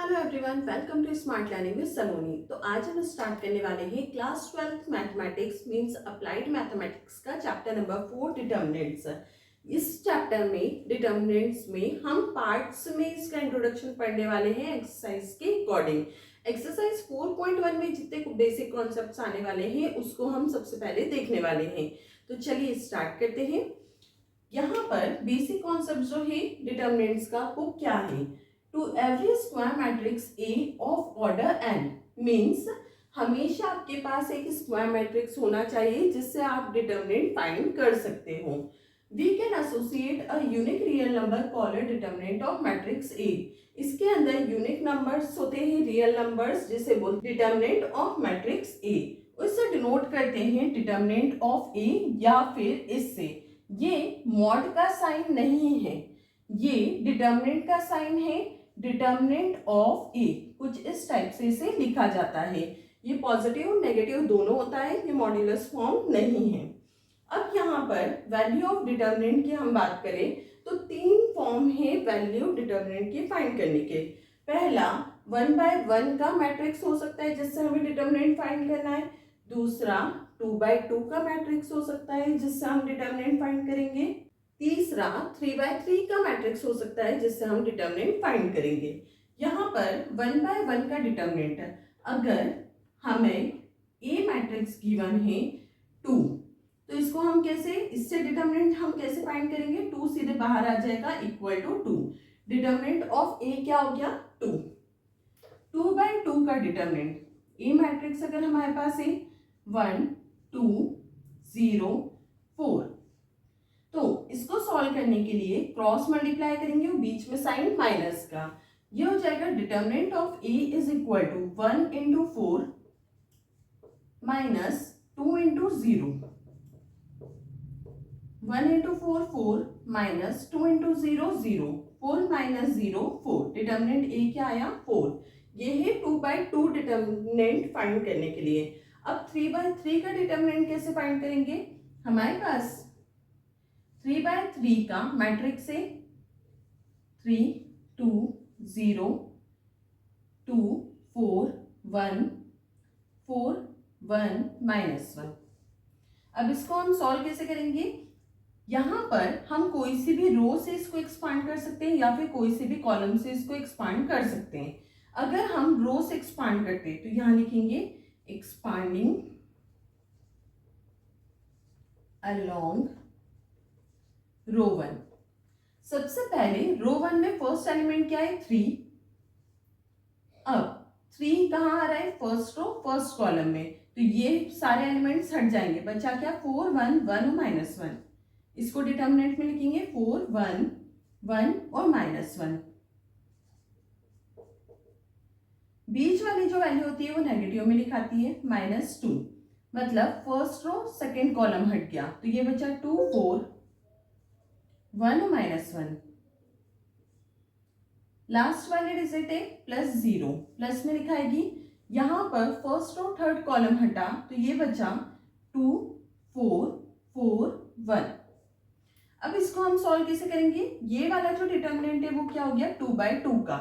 Hello everyone, welcome to smart learning with Saloni. तो आज हम स्टार्ट करने वाले हैं class 12th mathematics means applied mathematics का चैप्टर नंबर 4 डिटर्मिनेंट्स। इस चैप्टर में डिटर्मिनेंट्स में हम पार्ट्स में इसका इंट्रोडक्शन पढ़ने वाले हैं एक्सरसाइज के अकॉर्डिंग। एक्सरसाइज 4.1 में जितने बेसिक कॉन्सेप्ट्स आने वाले हैं उसको हम सबसे पहले देखने वाले हैं। तो चलिए स्टार्ट करते हैं। यहाँ पर बेसिक कॉन्सेप्ट जो है डिटर्मिनेंट्स का वो क्या है। To every square matrix A of order n means हमेशा आपके पास एक स्क्वायर मैट्रिक्स होना चाहिए जिससे आप डिटर्मिनेंट फाइंड कर सकते हो। We can associate a unique real number called determinant of matrix A. इसके अंदर यूनिक नंबर्स होते हैं, रियल नंबर्स, जिसे बोलते हैं डिटर्मिनेंट ऑफ मैट्रिक्स ए। उससे डिनोट करते हैं डिटर्मिनेंट ऑफ ए या फिर इससे। ये मॉड का साइन नहीं है, ये डिटर्मिनेंट का साइन है, डिटर्मिनेंट ऑफ ए। कुछ इस टाइप से इसे लिखा जाता है। ये पॉजिटिव नेगेटिव दोनों होता है, ये मॉड्यूलस फॉर्म नहीं है। अब यहाँ पर वैल्यू ऑफ डिटर्मिनेंट की हम बात करें तो तीन फॉर्म है वैल्यू डिटर्मिनेंट के फाइंड करने के। पहला 1/1 का मैट्रिक्स हो सकता है जिससे हमें डिटर्मिनेंट फाइंड करना है। दूसरा 2/2 का मैट्रिक्स हो सकता है जिससे हम डिटर्मिनेंट फाइंड करेंगे। तीसरा 3/3 का मैट्रिक्स हो सकता है जिससे हम डिटर्मिनेंट फाइंड करेंगे। यहाँ पर 1/1 का डिटर्मिनेंट है। अगर हमें ए मैट्रिक्स गिवन है 2, तो इसको हम कैसे, इससे डिटर्मिनेंट हम कैसे फाइंड करेंगे। 2 सीधे बाहर आ जाएगा इक्वल टू 2। डिटर्मिनेंट ऑफ ए क्या हो गया 2। 2/2 का डिटर्मिनेंट, ए मैट्रिक्स अगर हमारे पास है 1 2 0 4, तो इसको सॉल्व करने के लिए क्रॉस मल्टीप्लाई करेंगे और बीच में साइन माइनस का। ये हो जाएगा determinant of A is equal to 1 into 4 minus 2 into 0। 1 into 4 4 minus 2 into 0 0। 4 minus 0 4। Determinant A क्या आया 4। ये है 2/2 डिटर्मिनेंट फाइंड करने के लिए। अब 3/3 का डिटर्मिनेंट कैसे फाइंड करेंगे। हमारे पास 3/3 का मैट्रिक्स है 3 2 0 2 4 1 4 1 -1। अब इसको हम सॉल्व कैसे करेंगे। यहां पर हम कोई सी भी रो से इसको एक्सपांड कर सकते हैं या फिर कोई सी भी कॉलम से इसको एक्सपांड कर सकते हैं। अगर हम रो से एक्सपांड करते हैं तो यहां लिखेंगे एक्सपांडिंग अलोंग रो 1। सबसे पहले रो 1 में फर्स्ट एलिमेंट क्या है 3। अब 3 कहां आ रहा है फर्स्ट रो फर्स्ट कॉलम में, तो ये सारे एलिमेंट्स हट जाएंगे। बचा क्या 4 1 1 और -1। इसको डिटर्मिनेंट में लिखेंगे 4 1 1 और -1। बीच वाली जो वैल्यू होती है वो नेगेटिव में लिखाती है -2। मतलब फर्स्ट रो सेकेंड कॉलम हट गया, तो ये बचा 2 4 1 और -1। लास्ट वाले डिजिट है +0, प्लस में लिखाएगी। यहां पर फर्स्ट और थर्ड कॉलम हटा तो ये बचा 2 4 4 1। अब इसको हम सॉल्व कैसे करेंगे। ये वाला जो डिटर्मिनेंट है वो क्या हो गया 2/2 का।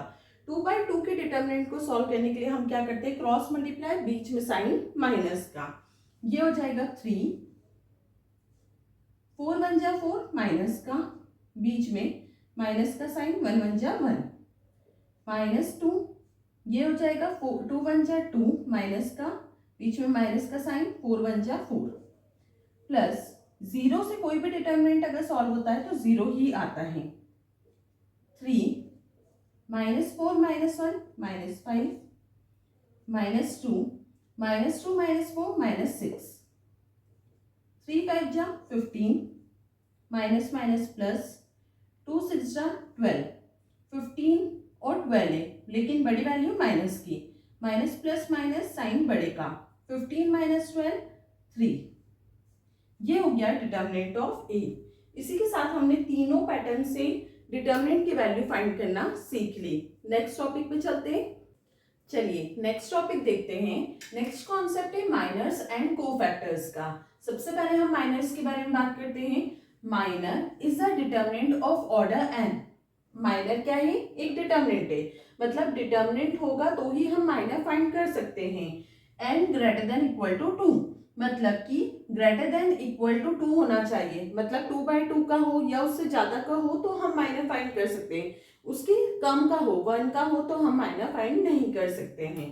2/2 के डिटर्मिनेंट को सॉल्व करने के लिए हम क्या करते हैं क्रॉस मल्टीप्लाई, बीच में साइन माइनस का। ये हो जाएगा 3 4 1 जा 4 माइनस का, बीच में माइनस का साइन 1 1 जा 1 -2। ये हो जाएगा 2 1 जा 2 माइनस का, बीच में माइनस का साइन 4 1 जा 4 प्लस 0 से कोई भी डिटर्मिनेंट अगर सॉल्व होता है तो 0 ही आता है। 3 -4 -1 -5 -2 -2 -4 -6। 3 5 जा 15 माइनस माइनस प्लस 2 6 जा 12। 15 और 12 है लेकिन बड़ी वैल्यू माइनस की, माइनस प्लस माइनस साइन बड़े का। 15 - 12 3। ये हो गया डिटर्मिनेंट ऑफ ए। इसी के साथ हमने तीनों पैटर्न से डिटर्मिनेंट की वैल्यू फाइंड करना सीख ली। नेक्स्ट टॉपिक पे चलते हैं। चलिए नेक्स्ट टॉपिक देखते हैं। नेक्स्ट कॉन्सेप्ट है माइनर्स एंड कोफैक्टर्स का। सबसे पहले हम माइनर्स के बारे में बात करते हैं। Minor is the determinant of order n। Minor क्या है, एक डिटर्मिनेंट है, मतलब डिटर्मिनेंट होगा तो ही हम माइनर फाइंड कर सकते हैं। N greater than equal to 2, मतलब कि ग्रेटर देन इक्वल टू 2 होना चाहिए, मतलब 2/2 का हो या उससे ज्यादा का हो तो हम माइनर फाइंड कर सकते हैं, उसके कम का हो 1 का हो तो हम माइनर फाइंड नहीं कर सकते हैं।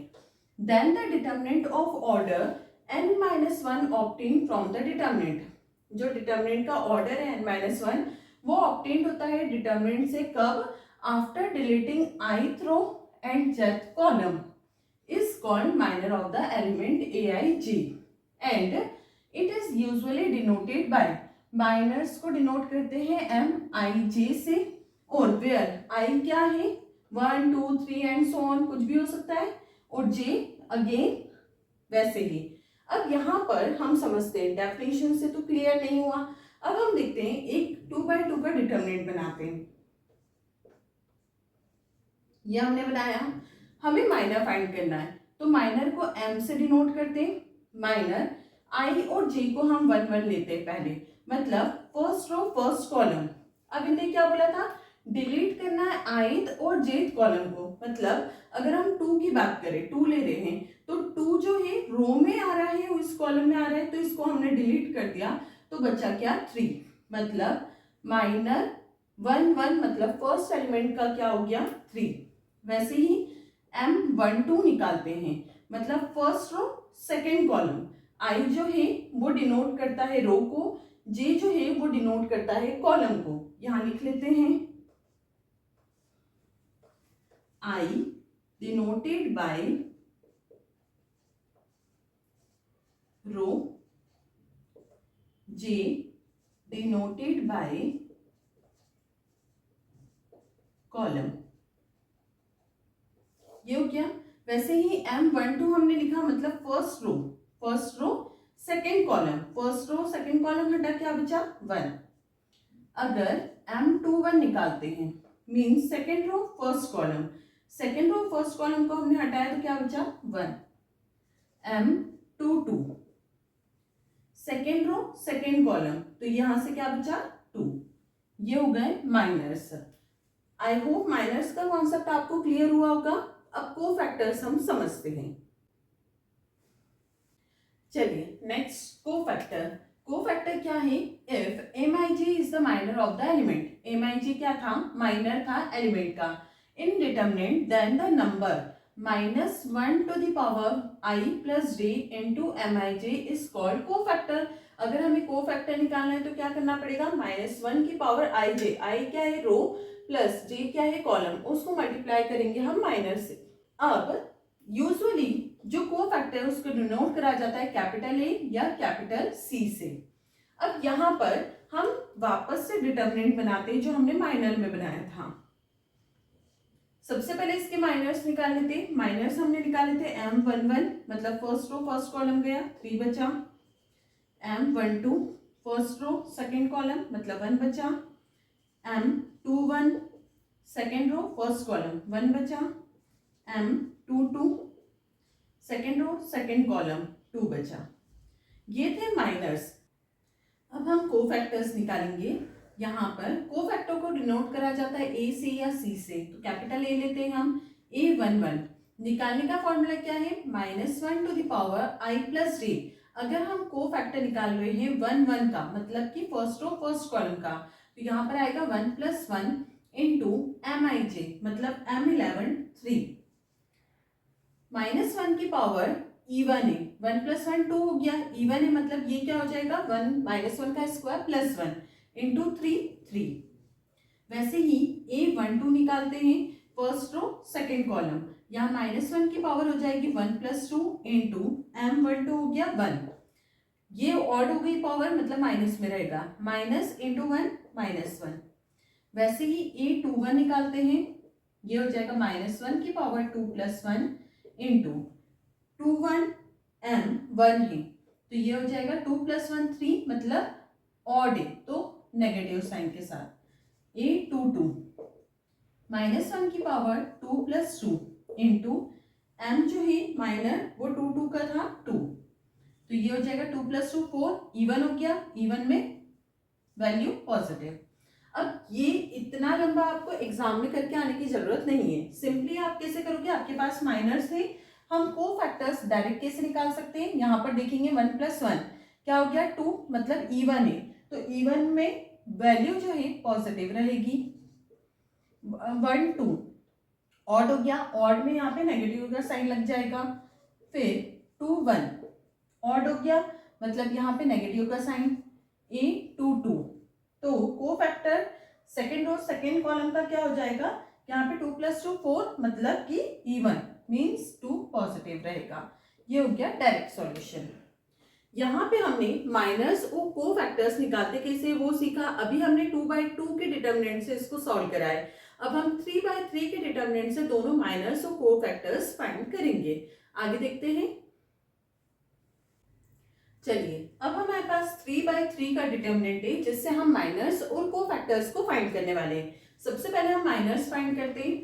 Then the determinant of order n-1 obtain from the determinant, जो डिटर्मिनेंट का ऑर्डर है n-1 वो ऑब्टेन होता है डिटर्मिनेंट से, कब, after deleting ith row and jth column is called minor of the element aij and it is usually denoted by, minors को denote करते हैं mij से, और where I क्या है 1 2 3 एंड सो ऑन, कुछ भी हो सकता है, और j अगेन वैसे ही। अब यहाँ पर हम समझते हैं, डेफिनेशन से तो क्लियर नहीं हुआ, अब हम देखते हैं एक 2/2 का डिटर्मिनेंट बनाते हैं। ये हमने बनाया, हमें माइनर फाइंड करना है, तो माइनर को m से डिनोट करते हैं, माइनर i और j को हम 1 1 लेते हैं पहले, मतलब फर्स्ट रो फर्स्ट कॉलम। अब इन्हें क्या बोला था, डिलीट करना है ith और jth कॉलम को, मतलब अगर हम 2 की बात करें, 2 ले रहे हैं तो 2 जो है रो में आ रहा है, इस कॉलम में आ रहा है, तो इसको हमने डिलीट कर दिया, तो बचा क्या 3, मतलब माइनर 1 1, मतलब फर्स्ट एलिमेंट का क्या हो गया 3। वैसे ही m12 निकालते हैं, मतलब first row second column, i जो है वो डिनोट करता है रो को, j जो है वो डिनोट करता है कॉलम को, यहां लिख लेते हैं i denoted by row, j denoted by column, ये हो गया। वैसे ही m12 हमने लिखा, मतलब first row second column, first row second column हटा, क्या बचा 1। अगर m21 निकालते हैं, means second row first column, second row first column को हमने हटाया तो क्या बचा 1। m22 second row second column, तो यहां से क्या बचा 2। ये हो गए माइनर्स। आई होप माइनर्स का कॉन्सेप्ट आपको क्लियर हुआ होगा। अब कोफैक्टर्स हम समझते हैं। चलिए नेक्स्ट कोफैक्टर। कोफैक्टर क्या है, if Mij is the minor of the element, Mij क्या था, माइनर था एलिमेंट का, in determinant then the number -1 to the power I plus j into Mij is called cofactor. अगर हमें कोफैक्टर निकालना है तो क्या करना पड़ेगा, -1 की पावर i j, i क्या है रो प्लस j क्या है कॉलम, उसको मल्टीप्लाई करेंगे हम माइनर से। अब यूजुअली जो कोफैक्टर है उसको डिनोट करा जाता है कैपिटल ए या कैपिटल सी से। अब यहाँ पर हम वापस से डिटर्मिनेंट बनाते हैं जो हमने माइनर में बनाया था। सबसे पहले इसके माइनर्स निकाल लेते, माइनर्स हमने निकाले थे m11, मतलब फर्स्ट रो फर्स्ट कॉलम गया 3 बचा, m12 first row second column, मतलब 1 बचा, m21 second row first column 1 बचा, m22 second row second column 2 बचा। ये थे माइनर्स। अब हम कोफैक्टर्स निकालेंगे। यहाँ पर कोफैक्टर को डिनोट करा जाता है ए से या सी से, तो कैपिटल ए लेते हैं हम, a11 निकालने का फॉर्मूला क्या है, -1 to the power I plus j। अगर हम कोफैक्टर निकाल रहे हैं 1 1 का, मतलब कि फर्स्ट रो फर्स्ट कॉलम का, तो यहाँ पर आएगा 1 + 1 इंटू Mij, मतलब m11 3, -1 की पावर E1 है, 1 + 1 2 हो गया, E1 है मतलब ये क्या हो जाएगा 1 -1 का स्क्वायर प्लस 1 इंटू 3 3। वैसे ही A12 निकालते हैं फर्स्ट रो सेकेंड कॉलम, यहाँ -1 की पावर हो जाएगी 1 + 2 इंटू m12 हो गया 1, ये ऑड हो गई पावर मतलब माइनस में रहेगा, माइनस इंटू 1 -1। वैसे ही A21 निकालते हैं, ये हो जाएगा -1 की पावर 2 + 1 इंटू 21 m1 है, तो ये हो जाएगा 2 + 1 3, मतलब ऑड है तो नेगेटिव साइन के साथ। A22 -1 की पावर 2 + 2 इंटू m जो है माइनर वो 2 2 का था 2, तो ये हो जाएगा 2 + 2 4, इवन हो गया, इवन में वैल्यू पॉजिटिव। अब ये इतना लंबा आपको एग्जाम में करके आने की जरूरत नहीं है, सिंपली आप कैसे करोगे, आपके पास माइनर्स थे, हम को फैक्टर्स डायरेक्ट कैसे निकाल सकते हैं, यहाँ पर देखेंगे 1 + 1 क्या हो गया 2, मतलब इवन है, तो इवन में वैल्यू जो है पॉजिटिव रहेगी। 1 2 ऑड हो गया, ऑड में यहाँ पे नेगेटिव का साइन लग जाएगा। फिर 2 1 ऑड हो गया, मतलब यहाँ पे नेगेटिव का साइन, ए 2 2, तो cofactor second row second column का क्या हो जाएगा, यहाँ पे 2 + 2 4, मतलब कि इवन मीन्स 2 पॉजिटिव रहेगा। ये हो गया डायरेक्ट सॉल्यूशन। यहाँ पे हमने माइनर्स और कोफैक्टर्स निकालते कैसे वो सीखा। अभी हमने 2/2 के डिटर्मिनेंट से इसको सॉल्व करा है। अब हम 3/3 के डिटर्मिनेंट से दोनों माइनर्स और कोफैक्टर्स फाइंड करेंगे। आगे देखते हैं। चलिए, अब हमारे पास 3/3 का डिटर्मिनेंट है जिससे हम माइनर्स और कोफैक्टर्स को फाइंड करने वाले हैं। सबसे पहले हम माइनर्स फाइंड करते हैं।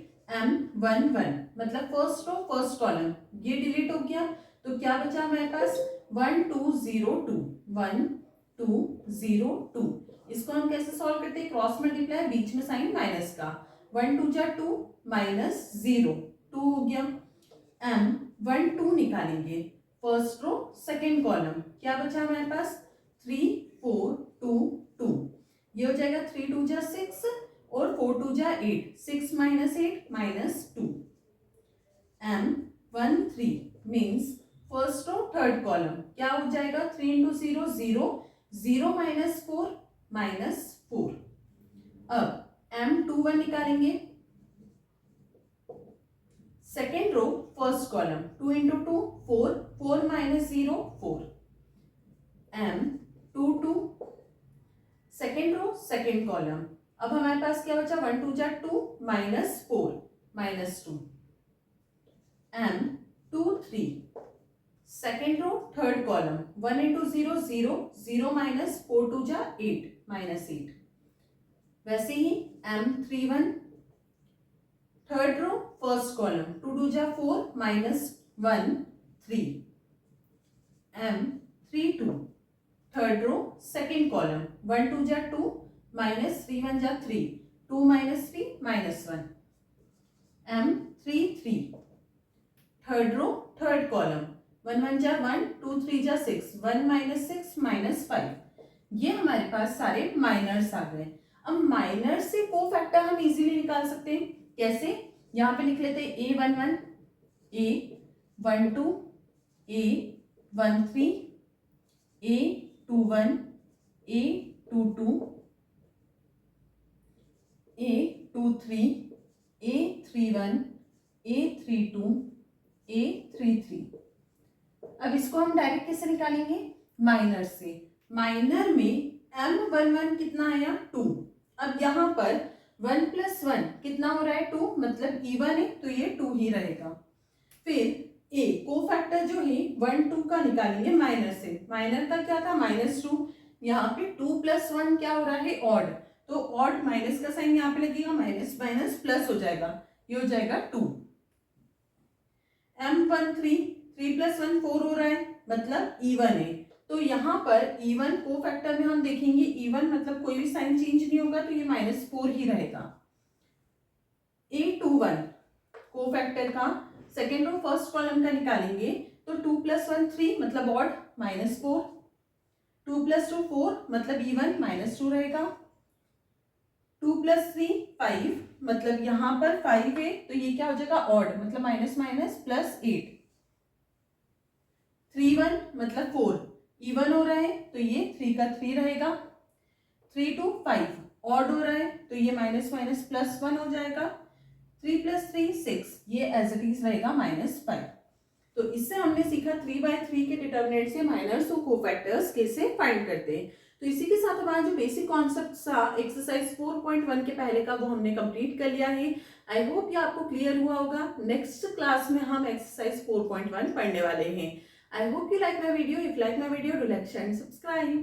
m1 मतलब फर्स्ट रो फर्स्ट कॉलम, ये डिलीट हो गया, तो क्या बचा हमारे पास 1 2 0 2 1 2 0 2। इसको हम कैसे सॉल्व करते हैं, क्रॉस मल्टीप्लाई, बीच में साइन माइनस का, 1 2 जा 2 -0 2 हो गया। m1 2 निकालेंगे, फर्स्ट रो सेकेंड कॉलम, क्या बचा हमारे पास 3 4 2 2, ये हो जाएगा 3 2 जा 6 और 4 2 जा 8, 6 -8 -2। m1 3 means first row third column, क्या हो जाएगा 3 × 0 0 0 -4 -4। अब m21 निकालेंगे, second row first column, 2 × 2 4 4 -0 4। m22 second row second column, अब हमारे पास क्या बचा 1 2 जा 2 -4 -2। m23 second row third column, 1 × 0 0 0 -4 2 जा 8 -8। वैसे ही m31 third row first column, 2 2 जा 4 -1 3। m32 third row second column, 1 2 जा 2 -3 1 जा 3 2 -3 -1। m33 third row third column, 1 1 जा 1 2 3 जा 6 1 -6 -5। ये हमारे पास सारे माइनर्स आ गए। अब माइनर्स से कोफैक्टर हम इजीली निकाल सकते हैं, कैसे, यहाँ पे लिख लेते हैं a11 a12 a13 a21 a22 a23 a31 a32 a33। अब इसको हम डायरेक्ट कैसे निकालेंगे, माइनर से। माइनर में m11 कितना आया 2। अब यहाँ पर 1 + 1 कितना हो रहा है 2, मतलब इवन है, तो ये 2 ही रहेगा। फिर a कोफैक्टर जो है 1 2 का निकालेंगे माइनर से। माइनर का क्या था -2, यहाँ पे 2 + 1 क्या हो रहा है ऑड, तो ऑड माइनस का साइन यहाँ पे लगेगा, माइनस माइनस प्लस हो जाएगा, ये हो जाएगा 2। m13 3 + 1 4 हो रहा है, मतलब इवन है, तो यहाँ पर इवन कोफैक्टर में हम देखेंगे इवन मतलब कोई भी साइन चेंज नहीं होगा, तो ये -4 ही रहेगा। a21 कोफैक्टर का सेकेंड रो फर्स्ट कॉलम का निकालेंगे, तो 2 + 1 3 मतलब ऑड -4, 2 + 2 4 मतलब इवन -2 रहेगा, 2 + 3 5 मतलब यहाँ पर 5 है, तो ये क्या हो जाएगा ऑड, मतलब माइनस माइनस +8, 3 1 मतलब 4 इवन हो रहा है, तो ये 3 का 3 रहेगा, 3 2 5 ऑड हो रहा है, तो ये माइनस माइनस +1 हो जाएगा, 3 + 3 6, ये एज इट इज रहेगा -5। तो इससे हमने सीखा 3/3 के डिटर्मिनेंट से माइनर्स और कोफैक्टर्स कैसे फाइंड करते हैं। तो इसी के साथ हमारा जो बेसिक कॉन्सेप्ट था एक्सरसाइज 4.1 के पहले का वो हमने कंप्लीट कर लिया है। आई होप ये आपको क्लियर हुआ होगा। नेक्स्ट क्लास में हम एक्सरसाइज 4.1 पढ़ने वाले हैं। I hope you like my video. If you like my video, do like, share and subscribe.